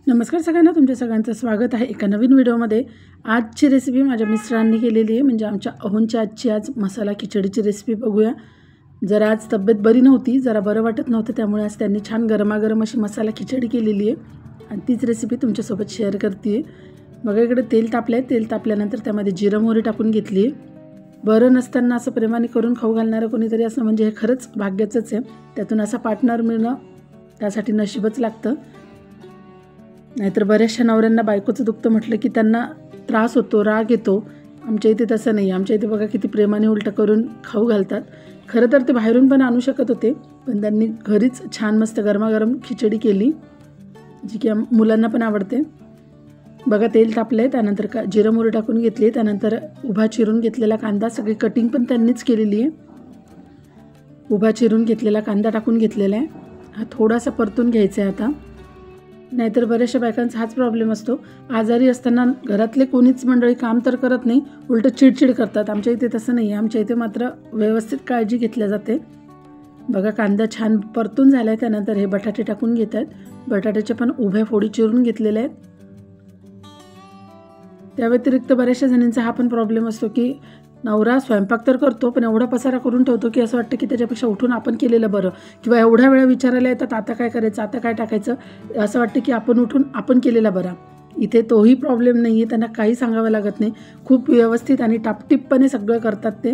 नमस्कार सगळ्यांना, तुमच्या सगळ्यांचं स्वागत आहे एका नवीन व्हिडिओमध्ये। आजची रेसिपी माझ्या मिस्टरांनी केलेली आहे, म्हणजे आमच्या अहोंच्या आजची आज मसाला खिचडीची रेसिपी बघूया। जरा आज तब्येत बरी नव्हती, जरा बरं वाटत नव्हतं, त्यामुळे आज त्यांनी छान गरमागरम अशी मसाला खिचडी केलेली आहे आणि तीच रेसिपी तुमच्यासोबत शेअर करते आहे। बघा, इकडे तेल तापलं आहे। तेल तापल्यानंतर त्यामध्ये जिरं मोहरी टाकून घेतली आहे। बरं नसताना असं प्रेमाने करून खाऊ घालणारं कोणीतरी असं म्हणजे हे खरंच भाग्याचंच आहे। त्यातून असा पार्टनर मिळणं त्यासाठी नशीबच लागतं, नाहीतर बऱ्याचशा नवऱ्यांना बायकोचं दुखतं म्हटलं की त्यांना त्रास होतो, राग येतो। आमच्या इथे तसं नाही, आमच्या इथे बघा किती प्रेमाने उलटं करून खाऊ घालतात। खरं तर ते बाहेरून पण आणू शकत होते, पण त्यांनी घरीच छान मस्त गरमागरम खिचडी केली, जी की मुलांना पण आवडते। बघा, तेल तापलं आहे, त्यानंतर जिरं मोहरी टाकून घेतली, त्यानंतर उभा चिरून घेतलेला कांदा, सगळी कटिंग पण त्यांनीच केलेली आहे। उभा चिरून घेतलेला कांदा टाकून घेतलेला आहे, हा थोडासा परतून घ्यायचा आहे आता। नाहीतर बऱ्याचशा बायकांचा हाच प्रॉब्लेम असतो, आजारी असताना घरातले कोणीच मंडळी काम तर करत नाही, उलटं चिडचिड करतात। आमच्या इथे तसं नाही आहे, आमच्या इथे मात्र व्यवस्थित काळजी घेतल्या जाते। बघा, कांदा छान परतून झाला आहे, त्यानंतर हे बटाटे टाकून घेत आहेत। बटाट्याच्या पण उभ्या फोडी चिरून घेतलेल्या आहेत। त्या व्यतिरिक्त बऱ्याचशा जणींचा हा पण प्रॉब्लेम असतो की नवरा स्वयंपाक तर करतो, पण एवढा पसारा करून ठेवतो की असं वाटतं की त्याच्यापेक्षा उठून आपण केलेलं बरं, किंवा एवढ्या वेळा विचारायला येतात आता काय करायचं, आता काय टाकायचं, असं वाटतं की आपण उठून आपण केलेला बरा। इथे तोही प्रॉब्लेम नाही आहे, त्यांना काही सांगावं लागत नाही, खूप व्यवस्थित आणि टापटिपपणे सगळं करतात ते।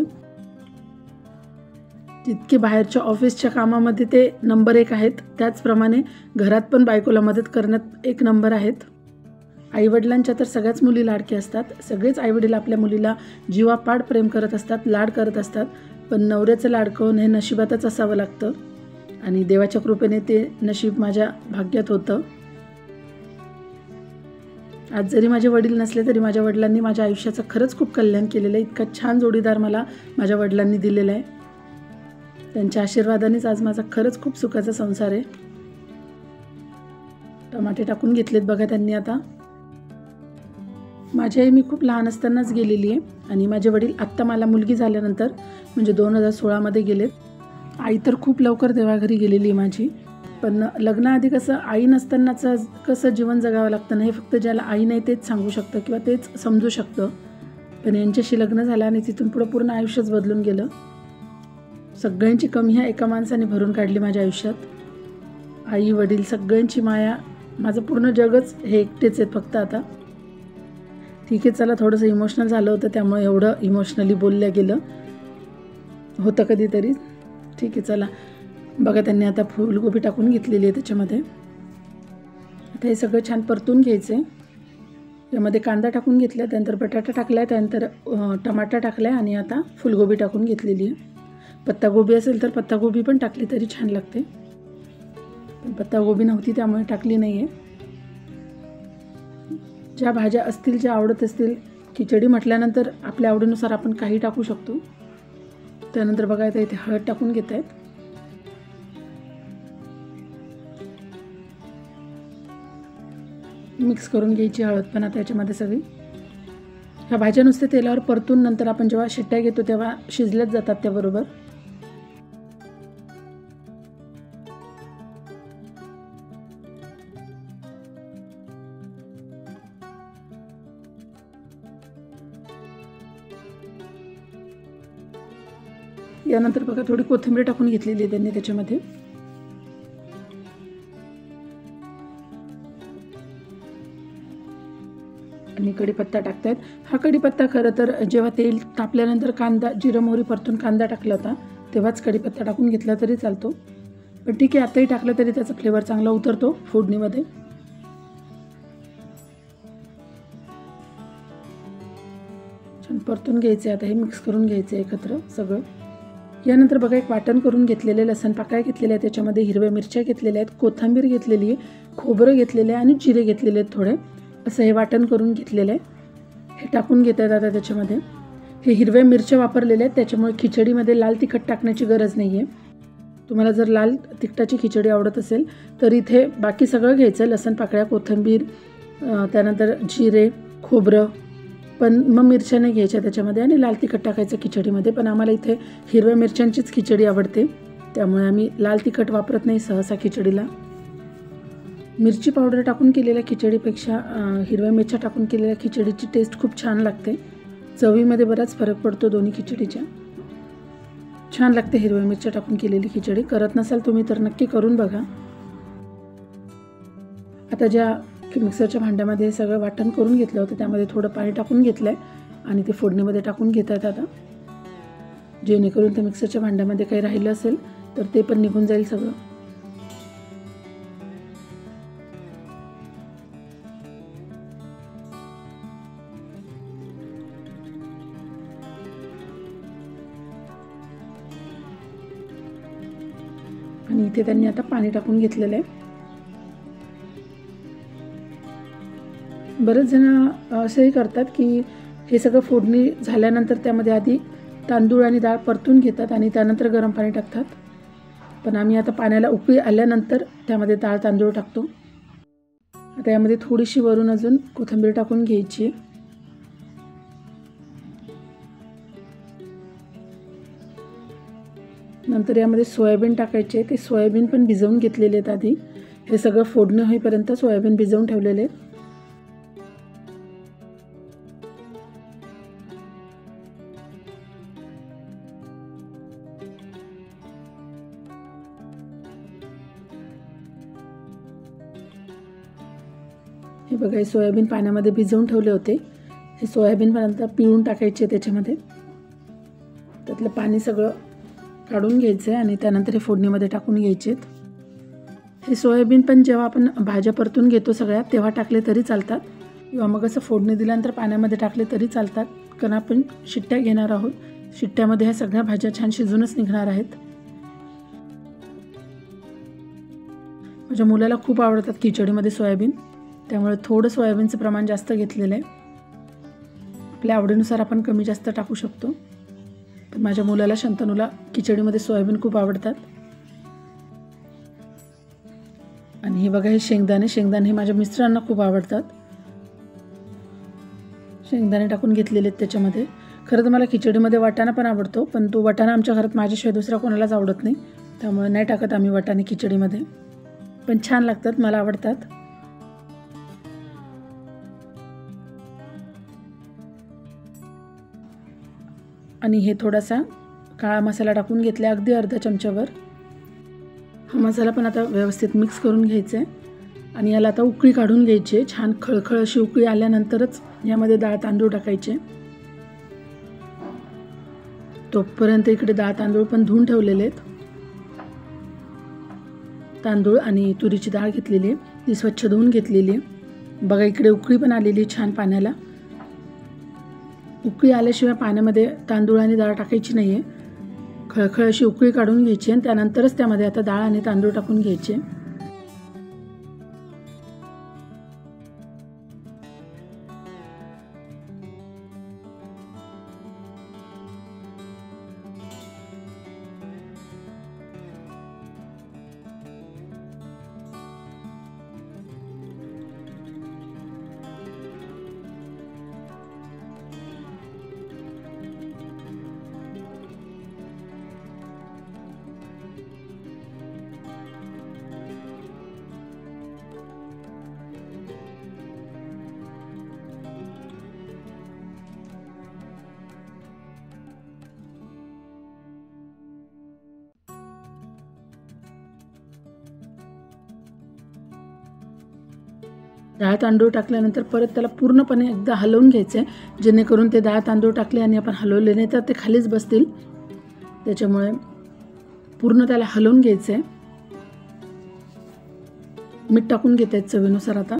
जितके बाहेरच्या ऑफिसच्या कामामध्ये ते नंबर 1 आहेत, त्याचप्रमाणे घरात पण बायकोला मदत करण्यात 1 नंबर आहेत। आईवडिलांच्या तर सगळ्याच मुली लाडक्या असतात, सगळेच आईवडील आपल्या मुलीला जीवापाड प्रेम करत असतात, लाड करत असतात, पण नवऱ्याचं लाडकं हे नशिबातच असावं लागतं आणि देवाच्या कृपेने ते नशीब माझ्या भाग्यात होतं। आज जरी माझे वडील नसले तरी माझ्या वडिलांनी माझ्या आयुष्याचं खरंच खूप कल्याण केलेलं आहे। इतका छान जोडीदार मला माझ्या वडिलांनी दिलेला आहे, त्यांच्या आशीर्वादानेच आज माझा खरंच खूप सुखाचा संसार आहे। टमाटे टाकून घेतलेत बघा त्यांनी आता। माझी आई मी खूप लहान असतानाच गेलेली आहे आणि माझे वडील आत्ता मला मुलगी झाल्यानंतर म्हणजे 2016 मध्ये गेलेत। आई तर खूप लवकर देवाघरी गेलेली आहे माझी, पण लग्नाआधी कसं आई नसतानाचं कसं जीवन जगावं लागतं ना, हे फक्त ज्याला आई नाही तेच सांगू शकतं किंवा तेच समजू शकतं। पण यांच्याशी लग्न झालं आणि तिथून पुढं पूर्ण आयुष्यच बदलून गेलं। सगळ्यांची कमी ह्या एका माणसाने भरून काढली माझ्या आयुष्यात। आई वडील सगळ्यांची माया, माझं पूर्ण जगच हे एकटेच आहेत फक्त आता। ठीक आहे, चला, थोडंसं इमोशनल झालं होतं, त्यामुळे एवढं इमोशनली बोलल्या गेलं होतं कधीतरी। ठीक आहे, चला। बघा, त्यांनी आता फुलगोबी टाकून घेतलेली आहे त्याच्यामध्ये। आता हे सगळं छान परतून घ्यायचं आहे। यामध्ये कांदा टाकून घेतला, त्यानंतर बटाटा टाकला आहे, त्यानंतर टमाटा टाकला आहे आणि आता फुलगोबी टाकून घेतलेली आहे। पत्तागोबी असेल तर पत्तागोबी पण टाकली तरी छान लागते, पण पत्तागोबी नव्हती त्यामुळे टाकली नाही आहे। ज्या भाज्या असतील, ज्या आवडत असतील, खिचडी म्हटल्यानंतर आपल्या आवडीनुसार आपण काही टाकू शकतो। त्यानंतर बघा, आता इथे हळद टाकून घेत आहेत। मिक्स करून घ्यायची हळद पण आता याच्यामध्ये सगळी। ह्या भाज्या नुसते तेलावर परतून नंतर आपण जेव्हा शिट्ट्या घेतो तेव्हा शिजल्याच जातात त्याबरोबर। यानंतर बघा, थोडी कोथिंबीर टाकून घेतलेली आहे त्यांनी त्याच्यामध्ये। आणि कढीपत्ता टाकतायत। हा कढीपत्ता खरं तर जेव्हा तेल तापल्यानंतर कांदा, जिरं मोहरी परतून कांदा टाकला होता तेव्हाच कढीपत्ता टाकून घेतला तरी चालतो, पण ठीक आहे, आताही टाकलं तरी त्याचा फ्लेवर चांगला उतरतो फोडणीमध्ये। छान परतून घ्यायचे, आता हे मिक्स करून घ्यायचे एकत्र सगळं। यानंतर बघा, एक वाटण करून घेतलेले लसण पाकळ्या घेतलेल्या आहेत, त्याच्यामध्ये हिरव्या मिरच्या घेतलेल्या आहेत, कोथिंबीर घेतलेली आहे, खोबरं घेतलेलं आहे आणि जिरे घेतलेले आहेत थोडे, असं हे वाटण करून घेतलेलं आहे। हे टाकून घेत आहेत आता त्याच्यामध्ये। हे हिरव्या मिरच्या वापरलेल्या आहेत, त्याच्यामुळे खिचडीमध्ये लाल तिखट टाकण्याची गरज नाही आहे। तुम्हाला जर लाल तिखटाची खिचडी आवडत असेल तर इथे बाकी सगळं घ्यायचं, लसण पाकळ्या, कोथिंबीर, त्यानंतर जिरे, खोबरं, पण मग मिरच्या नाही घ्यायच्या त्याच्यामध्ये आणि लाल तिखट टाकायचं खिचडीमध्ये। पण आम्हाला इथे हिरव्या मिरच्यांचीच खिचडी आवडते, त्यामुळे आम्ही लाल तिखट वापरत नाही सहसा खिचडीला। मिरची पावडर टाकून केलेल्या खिचडीपेक्षा हिरव्या मिरच्या टाकून केलेल्या खिचडीची टेस्ट खूप छान लागते. चवीमध्ये बराच फरक पडतो दोन्ही खिचडीच्या. छान लागते हिरव्या मिरच्या टाकून केलेली खिचडी. करत नसाल तुम्ही तर नक्की करून बघा. आता ज्या मिक्सरच्या भांड्यामध्ये सगळं वाटण करून घेतलं होतं त्यामध्ये थोडं पाणी टाकून घेतलं आहे आणि ते फोडणीमध्ये टाकून घेत आहेत आता, जेणेकरून ते मिक्सरच्या भांड्यामध्ये काही राहिलं असेल तर ते पण निघून जाईल सगळं. आणि इथे त्यांनी आता पाणी टाकून घेतलेलं आहे. बरेच जण असंही करतात की हे सगळं फोडणी झाल्यानंतर त्यामध्ये आधी तांदूळ आणि डाळ परतून घेतात आणि त्यानंतर गरम पाणी टाकतात. पण आम्ही आता पाण्याला उकळी आल्यानंतर त्यामध्ये डाळ तांदूळ टाकतो. आता यामध्ये थोडीशी वरून अजून कोथिंबीर टाकून घ्यायची. नंतर यामध्ये सोयाबीन टाकायचे. ते सोयाबीन पण भिजवून घेतलेले आहेत आधी. हे सगळं फोडणं होईपर्यंत सोयाबीन भिजवून ठेवलेले आहेत. हे बघा, हे सोयाबीन पाण्यामध्ये भिजवून ठेवले होते. हे सोयाबीन पण आता पिळून टाकायचे त्याच्यामध्ये. त्यातलं पाणी सगळं काढून घ्यायचं आहे आणि त्यानंतर हे फोडणीमध्ये टाकून घ्यायचे. हे सोयाबीन पण जेव्हा आपण भाज्या परतून घेतो सगळ्या तेव्हा टाकले तरी चालतात किंवा मग असं फोडणी दिल्यानंतर पाण्यामध्ये टाकले तरी चालतात, कारण आपण शिट्ट्या घेणार आहोत. शिट्ट्यामध्ये ह्या सगळ्या भाज्या छान शिजूनच निघणार आहेत. माझ्या मुलाला खूप आवडतात खिचडीमध्ये सोयाबीन, त्यामुळे थोडं सोयाबीनचं प्रमाण जास्त घेतलेलं आहे. आपल्या आवडीनुसार आपण कमी जास्त टाकू शकतो. पण माझ्या मुलाला शंतनूला खिचडीमध्ये सोयाबीन खूप आवडतात. आणि हे बघा, हे शेंगदाणे हे माझ्या मिस्टरांना खूप आवडतात. शेंगदाणे टाकून घेतलेले आहेत त्याच्यामध्ये. खरं तर मला खिचडीमध्ये वाटाणा पण आवडतो, पण तो वाटाणा आमच्या घरात माझ्याशिवाय दुसरा कोणालाच आवडत नाही, त्यामुळे नाही टाकत आम्ही वाटाणे खिचडीमध्ये. पण छान लागतात, मला आवडतात. आणि हे थोडासा काळा मसाला टाकून घेतला, अगदी अर्धा चमच्यावर. हा मसाला पण आता व्यवस्थित मिक्स करून घ्यायचा आहे आणि याला आता उकळी काढून घ्यायची आहे. छान खळखळ अशी उकळी आल्यानंतरच यामध्ये डाळ तांदूळ टाकायचे. तोपर्यंत इकडे डाळ तांदूळ पण धुवून ठेवलेले आहेत. तांदूळ आणि तुरीची डाळ घेतलेली आहे, ती स्वच्छ धुवून घेतलेली आहे. बघा, इकडे उकळी पण आलेली आहे छान पाण्याला. उकळी आल्याशिवाय पाण्यामध्ये तांदूळ आणि डाळ टाकायची नाही आहे. खळखळ अशी उकळी काढून घ्यायची आणि त्यानंतरच त्यामध्ये आता डाळ आणि तांदूळ टाकून घ्यायचे. डाळ तांदूळ टाकल्यानंतर परत त्याला पूर्णपणे एकदा हलवून घ्यायचं आहे, जेणेकरून ते डाळ तांदूळ टाकले आणि आपण हलवले नाही तर ते खालीच बसतील. त्याच्यामुळे पूर्ण त्याला हलवून घ्यायचं आहे. मीठ टाकून घेते चवीनुसार. आता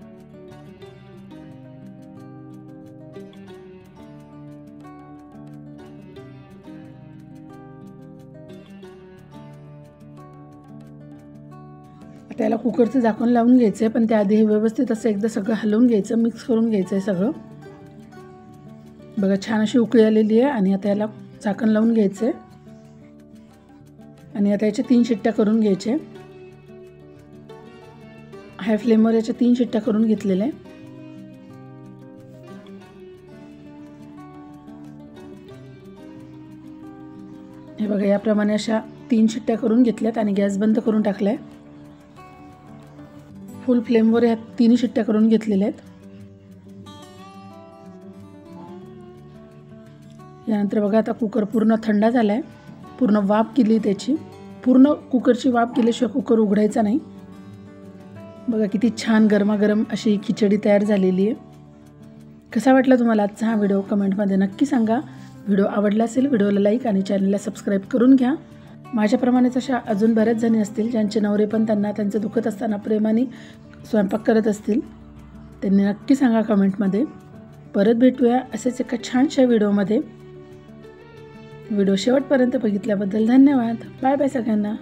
त्याला कुकरचं झाकण लावून घ्यायचं आहे, पण त्याआधी हे व्यवस्थित असं एकदा सगळं हलवून घ्यायचं, मिक्स करून घ्यायचं आहे सगळं. बघा, छान अशी उकळी आलेली आहे आणि आता याला झाकण लावून घ्यायचं आहे आणि आता याच्या 3 शिट्ट्या करून घ्यायच्या. हाय फ्लेमवर याच्या 3 शिट्ट्या करून घेतलेल्या आहे. हे बघा, याप्रमाणे अशा 3 शिट्ट्या करून घेतल्यात आणि गॅस बंद करून टाकलाय. फुल फ्लेमवर ह्या 3 शिट्ट्या करून घेतलेल्या आहेत. यानंतर बघा आता कुकर पूर्ण थंड झाला आहे. पूर्ण वाफ गेली त्याची. पूर्ण कुकरची वाफ गेल्याशिवाय कुकर उघडायचा नाही. बघा किती छान गरमागरम अशी खिचडी तयार झालेली आहे. कसा वाटला तुम्हाला आजचा हा व्हिडिओ कमेंटमध्ये नक्की सांगा. व्हिडिओ आवडला असेल व्हिडिओला लाईक आणि चॅनलला सबस्क्राईब करून घ्या. माझ्याप्रमाणेच अशा अजून बऱ्याच जणी असतील ज्यांचे नवरे पण त्यांना त्यांचं दुखत असताना प्रेमाने स्वयंपाक करत असतील. त्यांनी नक्की सांगा कमेंटमध्ये. परत भेटूया असेच एका छानशा व्हिडिओमध्ये. व्हिडिओ शेवटपर्यंत बघितल्याबद्दल धन्यवाद. बाय बाय सगळ्यांना.